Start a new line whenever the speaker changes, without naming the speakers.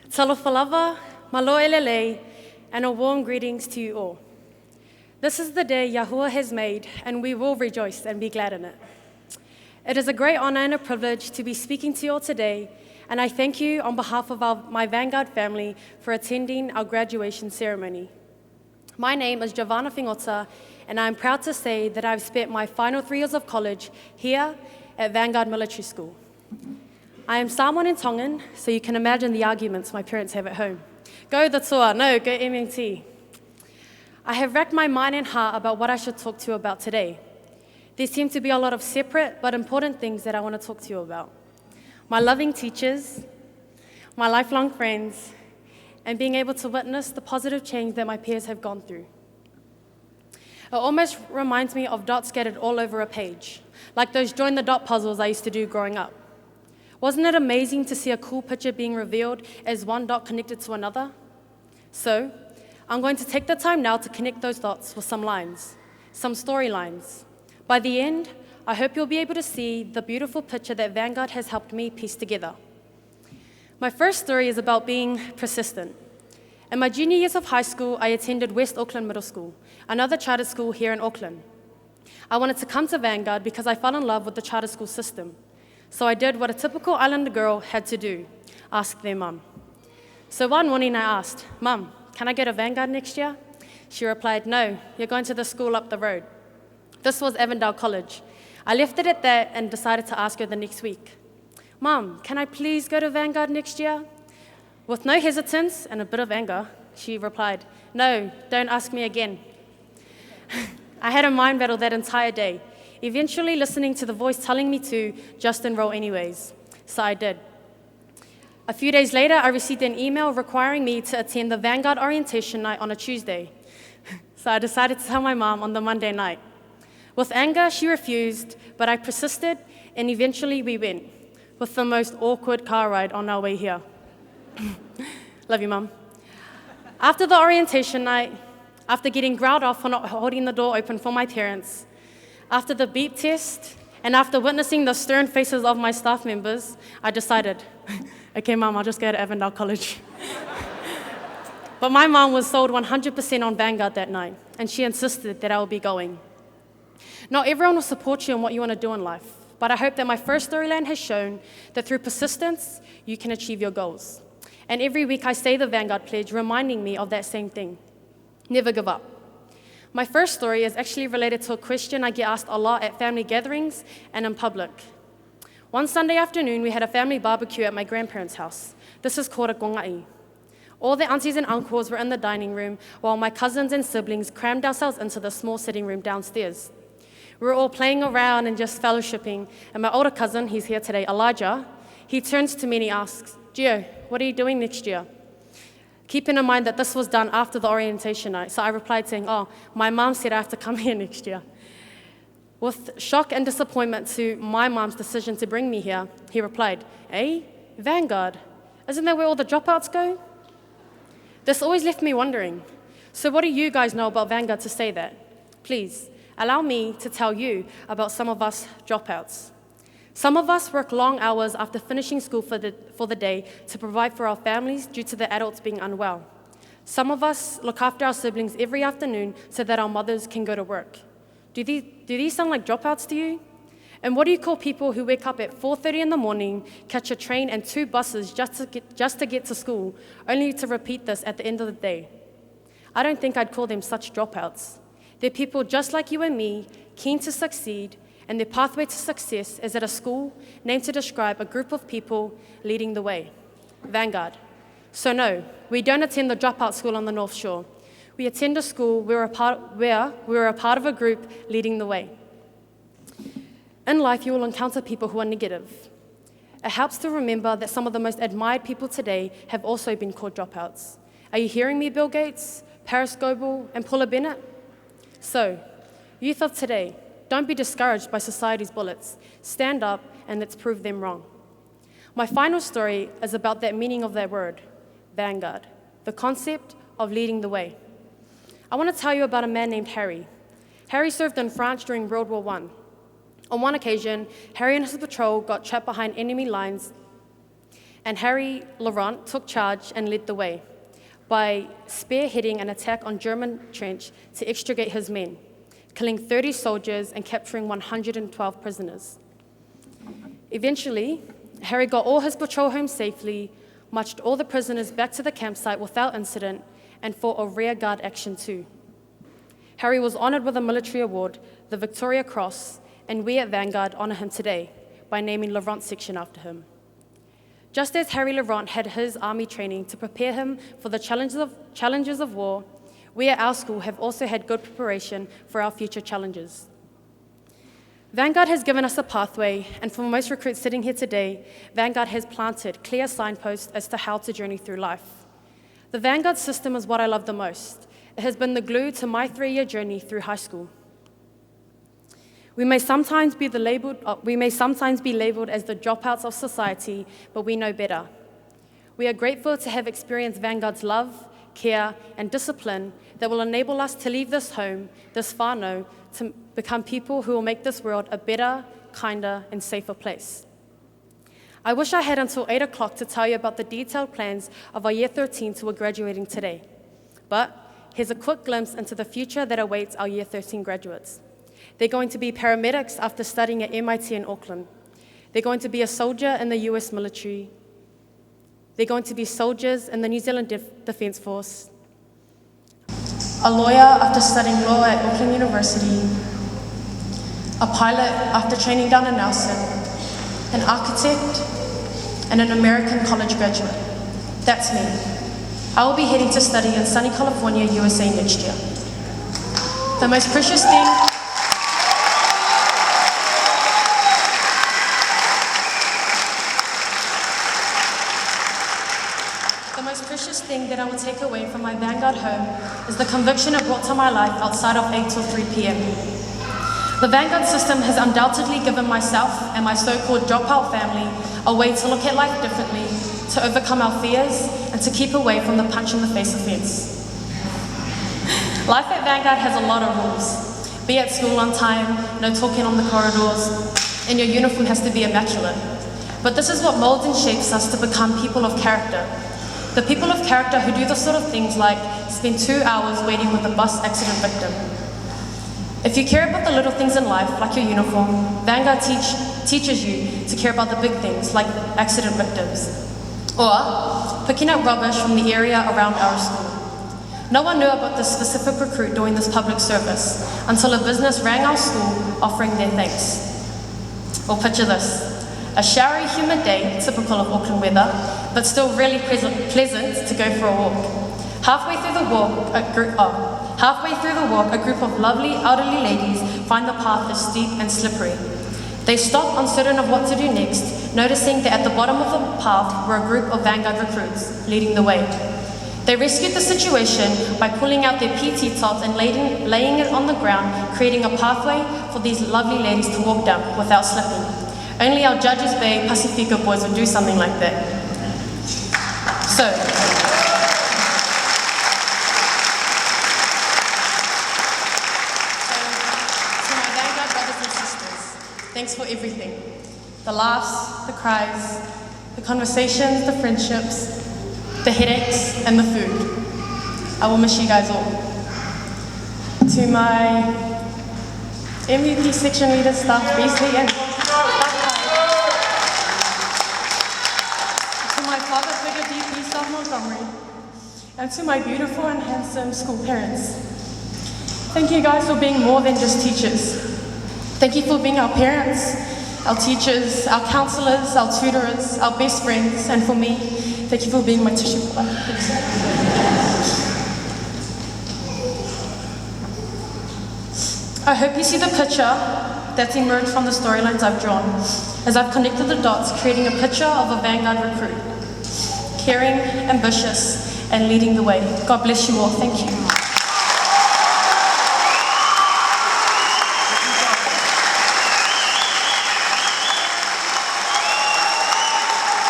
Talofa lava, malo elelei, and a warm greetings to you all. This is the day Yahuwah has made, and we will rejoice and be glad in it. It is a great honor and a privilege to be speaking to you all today, and I thank you on behalf of my Vanguard family for attending our graduation ceremony. My name is Giovanna Fingota, and I am proud to say that I've spent my final 3 years of college here at Vanguard Military School. I am Samoan and Tongan, so you can imagine the arguments my parents have at home. Go the toa, no, go MNT. I have racked my mind and heart about what I should talk to you about today. There seem to be a lot of separate but important things that I want to talk to you about. My loving teachers, my lifelong friends, and being able to witness the positive change that my peers have gone through. It almost reminds me of dots scattered all over a page, like those join the dot puzzles I used to do growing up. Wasn't it amazing to see a cool picture being revealed as one dot connected to another? So, I'm going to take the time now to connect those dots with some lines, some storylines. By the end, I hope you'll be able to see the beautiful picture that Vanguard has helped me piece together. My first story is about being persistent. In my junior years of high school, I attended West Auckland Middle School, another charter school here in Auckland. I wanted to come to Vanguard because I fell in love with the charter school system. So I did what a typical Islander girl had to do, ask their mum. So one morning I asked, "Mum, can I go to Vanguard next year?" She replied, "No, you're going to the school up the road." This was Avondale College. I left it at that and decided to ask her the next week, "Mum, can I please go to Vanguard next year?" With no hesitance and a bit of anger, she replied, "No, don't ask me again." I had a mind battle that entire day, eventually listening to the voice telling me to just enroll anyways, so I did. A few days later, I received an email requiring me to attend the Vanguard orientation night on a Tuesday, so I decided to tell my mom on the Monday night. With anger, she refused, but I persisted, and eventually we went, with the most awkward car ride on our way here. Love you, Mum. After the orientation night, after getting growled off for not holding the door open for my parents, after the beep test, and after witnessing the stern faces of my staff members, I decided, okay, Mum, I'll just go to Avondale College. But my mom was sold 100% on Vanguard that night, and she insisted that I would be going. Not everyone will support you in what you want to do in life, but I hope that my first storyline has shown that through persistence, you can achieve your goals. And every week I say the Vanguard pledge, reminding me of that same thing. Never give up. My first story is actually related to a question I get asked a lot at family gatherings and in public. One Sunday afternoon, we had a family barbecue at my grandparents' house. This is called a kongai. All the aunties and uncles were in the dining room, while my cousins and siblings crammed ourselves into the small sitting room downstairs. We were all playing around and just fellowshipping, and my older cousin, he's here today, Elijah, he turns to me and he asks, "Gio, what are you doing next year?" Keeping in mind that this was done after the orientation night, so I replied saying, "Oh, my mom said I have to come here next year." With shock and disappointment to my mom's decision to bring me here, he replied, "Eh, Vanguard? Isn't that where all the dropouts go?" This always left me wondering, so what do you guys know about Vanguard to say that? Please, allow me to tell you about some of us dropouts. Some of us work long hours after finishing school for the day to provide for our families due to the adults being unwell. Some of us look after our siblings every afternoon so that our mothers can go to work. Do these sound like dropouts to you? And what do you call people who wake up at 4:30 in the morning, catch a train and 2 buses just to get to school, only to repeat this at the end of the day? I don't think I'd call them such dropouts. They're people just like you and me, keen to succeed, and their pathway to success is at a school named to describe a group of people leading the way, Vanguard. So no, we don't attend the dropout school on the North Shore. We attend a school where we're a part of a group leading the way. In life, you will encounter people who are negative. It helps to remember that some of the most admired people today have also been called dropouts. Are you hearing me, Bill Gates, Paris Goebel, and Paula Bennett? So, youth of today, don't be discouraged by society's bullets. Stand up and let's prove them wrong. My final story is about that meaning of that word, Vanguard, the concept of leading the way. I want to tell you about a man named Harry. Harry served in France during World War I. On one occasion, Harry and his patrol got trapped behind enemy lines and Harry Laurent took charge and led the way by spearheading an attack on German trench to extricate his men, killing 30 soldiers and capturing 112 prisoners. Eventually, Harry got all his patrol home safely, marched all the prisoners back to the campsite without incident, and fought a rearguard action too. Harry was honored with a military award, the Victoria Cross, and we at Vanguard honor him today by naming Laurent section after him. Just as Harry Laurent had his army training to prepare him for the challenges of war, we at our school have also had good preparation for our future challenges. Vanguard has given us a pathway, and for most recruits sitting here today, Vanguard has planted clear signposts as to how to journey through life. The Vanguard system is what I love the most. It has been the glue to my 3-year journey through high school. We may sometimes be labeled as the dropouts of society, but we know better. We are grateful to have experienced Vanguard's love, care, and discipline that will enable us to leave this home, this whānau, to become people who will make this world a better, kinder, and safer place. I wish I had until 8 o'clock to tell you about the detailed plans of our Year 13s who are graduating today. But here's a quick glimpse into the future that awaits our Year 13 graduates. They're going to be paramedics after studying at MIT in Auckland. They're going to be a soldier in the US military. They're going to be soldiers in the New Zealand Defence Force. A lawyer after studying law at Auckland University. A pilot after training down in Nelson. An architect and an American college graduate. That's me. I will be heading to study in sunny California, USA next year. The most precious thing that I will take away from my Vanguard home is the conviction it brought to my life outside of 8 till 3 p.m. The Vanguard system has undoubtedly given myself and my so-called dropout family a way to look at life differently, to overcome our fears, and to keep away from the punch-in-the-face offense. Life at Vanguard has a lot of rules. Be at school on time, no talking on the corridors, and your uniform has to be immaculate. But this is what molds and shapes us to become people of character. The people of character who do the sort of things like spend 2 hours waiting with a bus accident victim. If you care about the little things in life, like your uniform, Vanguard teaches you to care about the big things, like accident victims. Or picking up rubbish from the area around our school. No one knew about this specific recruit doing this public service until a business rang our school offering their thanks. Or picture this. A showery, humid day, typical of Auckland weather, but still really pleasant to go for a walk. Halfway through the walk, a group of lovely elderly ladies find the path is steep and slippery. They stop, uncertain of what to do next, noticing that at the bottom of the path were a group of Vanguard recruits leading the way. They rescued the situation by pulling out their PT tops and laying it on the ground, creating a pathway for these lovely ladies to walk down without slipping. Only our Judges Bay Pacifica boys would do something like that. So, to my Vanguard brothers and sisters, thanks for everything. The laughs, the cries, the conversations, the friendships, the headaches, and the food. I will miss you guys all. To my MVP section leader, staff, Beasley, and and to my beautiful and handsome school parents. Thank you guys for being more than just teachers. Thank you for being our parents, our teachers, our counselors, our tutors, our best friends, and for me, thank you for being my tissue paper. I hope you see the picture that's emerged from the storylines I've drawn, as I've connected the dots, creating a picture of a Vanguard recruit. Caring, ambitious, and leading the way. God bless you all. Thank you.